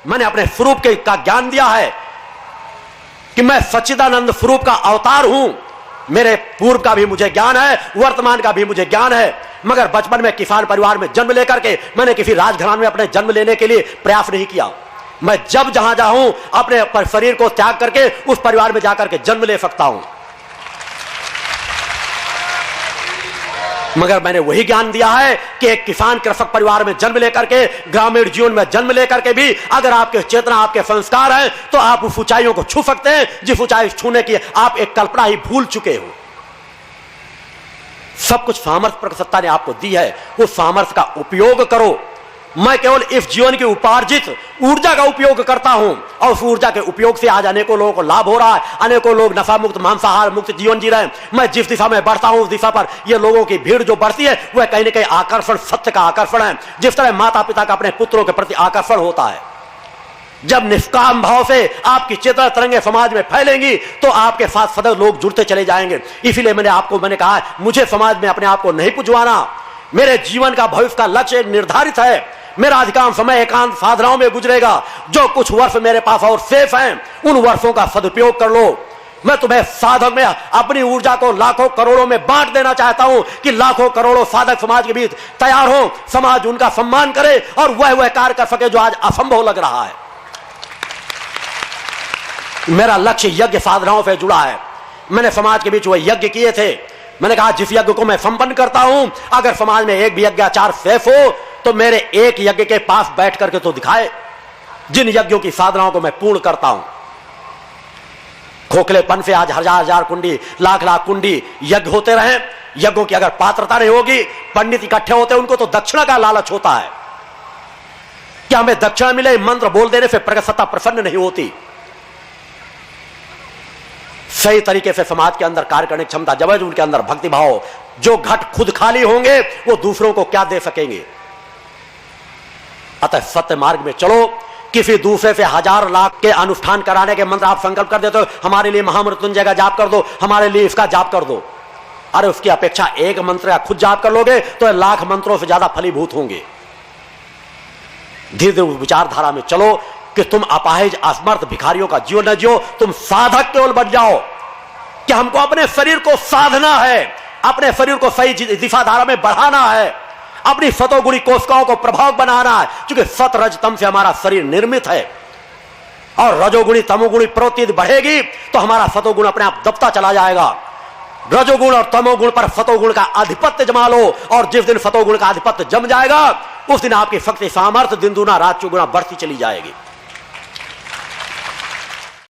मैंने अपने स्वरूप का ज्ञान दिया है कि मैं सच्चिदानंद स्वरूप का अवतार हूं। मेरे पूर्व का भी मुझे ज्ञान है, वर्तमान का भी मुझे ज्ञान है। मगर बचपन में किसान परिवार में जन्म लेकर के मैंने किसी राजघराने में अपने जन्म लेने के लिए प्रयास नहीं किया। मैं जब जहां जाऊं अपने शरीर को त्याग करके उस परिवार में जाकर के जन्म ले सकता हूं। मगर मैंने वही ज्ञान दिया है कि एक किसान कृषक परिवार में जन्म लेकर के, ग्रामीण जीवन में जन्म लेकर के भी अगर आपके चेतना, आपके संस्कार हैं तो आप उस ऊंचाइयों को छू सकते हैं जिस ऊंचाई छूने की आप एक कल्पना ही भूल चुके हो। सब कुछ सामर्थ्य प्रसन्नता ने आपको दी है, उस सामर्थ्य का उपयोग करो। मैं केवल इस जीवन की उपार्जित ऊर्जा का उपयोग करता हूं और उस ऊर्जा के उपयोग से आज अनेकों लोगों को लाभ हो रहा है। अनेकों लोग नशा मुक्त, मांसाहार मुक्त जीवन जी रहे हैं। मैं जिस दिशा में बढ़ता हूं उस दिशा पर ये लोगों की भीड़ जो बढ़ती है वह कहीं ना कहीं आकर्षण, सत्य का आकर्षण है। जिस तरह माता पिता का अपने पुत्रों के प्रति आकर्षण होता है, जब निष्काम भाव से आपकी चेतना तरंगे समाज में फैलेंगी तो आपके साथ सदैव लोग जुड़ते चले जाएंगे। इसीलिए मैंने कहा मुझे समाज में अपने आप को नहीं पुजवाना। मेरे जीवन का भविष्य का लक्ष्य निर्धारित है। मेरा अधिकांश समय एकांत साधनाओं में गुजरेगा। जो कुछ वर्ष मेरे पास और शेष हैं उन वर्षों का सदुपयोग कर लो। मैं तुम्हें साधक में अपनी ऊर्जा को लाखों करोड़ों में बांट देना चाहता हूं कि लाखों करोड़ों साधक समाज के बीच तैयार हो, समाज उनका सम्मान करे और वह कार्य कर सके जो आज असंभव लग रहा है। मेरा लक्ष्य यज्ञ साधनाओं से जुड़ा है। मैंने समाज के बीच वह यज्ञ किए थे। मैंने कहा जिस यज्ञ को मैं संपन्न करता हूं, अगर समाज में एक भी यज्ञाचार शेष हो तो मेरे एक यज्ञ के पास बैठ करके तो दिखाए जिन यज्ञों की साधनाओं को मैं पूर्ण करता हूं। खोखलेपन से आज हजार हजार कुंडी, लाख लाख कुंडी यज्ञ होते रहे। यज्ञों की अगर पात्रता नहीं होगी, पंडित इकट्ठे होते उनको तो दक्षिणा का लालच होता है कि हमें दक्षिणा मिले। मंत्र बोल देने से प्रगट सत्ता प्रसन्न नहीं होती। सही तरीके से समाज के अंदर कार्य करने की क्षमता जब है उनके अंदर भक्ति भाव, जो घट खुद खाली होंगे वो दूसरों को क्या दे सकेंगे। अतः सत्य मार्ग में चलो। किसी दूसरे से हजार लाख के अनुष्ठान कराने के मंत्र आप संकल्प कर देते हो, हमारे लिए महामृत्युंजय का जाप कर दो, हमारे लिए इसका जाप कर दो। अरे उसकी अपेक्षा एक मंत्र का खुद जाप कर लोगे तो लाख मंत्रों से ज्यादा फलीभूत होंगे। धीरे धीरे विचारधारा में चलो कि तुम अपाहिज असमर्थ भिखारियों का जीवन न जियो, तुम साधक केवल बन जाओ कि हमको अपने शरीर को साधना है, अपने शरीर को सही दिशाधारा में बढ़ाना है, अपनी सतोगुणी कोशिकाओं को प्रभाव बनाना है। क्योंकि सत रज तम से हमारा शरीर निर्मित है और रजोगुणी तमोगुणी प्रवृत्ति बढ़ेगी तो हमारा सतोगुण अपने आप दबता चला जाएगा। रजोगुण और तमोगुण पर सतोगुण का आधिपत्य जमा लो और जिस दिन सतोगुण का आधिपत्य जम जाएगा उस दिन आपकी शक्ति सामर्थ्य दिन दूना रात चौगुना बढ़ती चली जाएगी।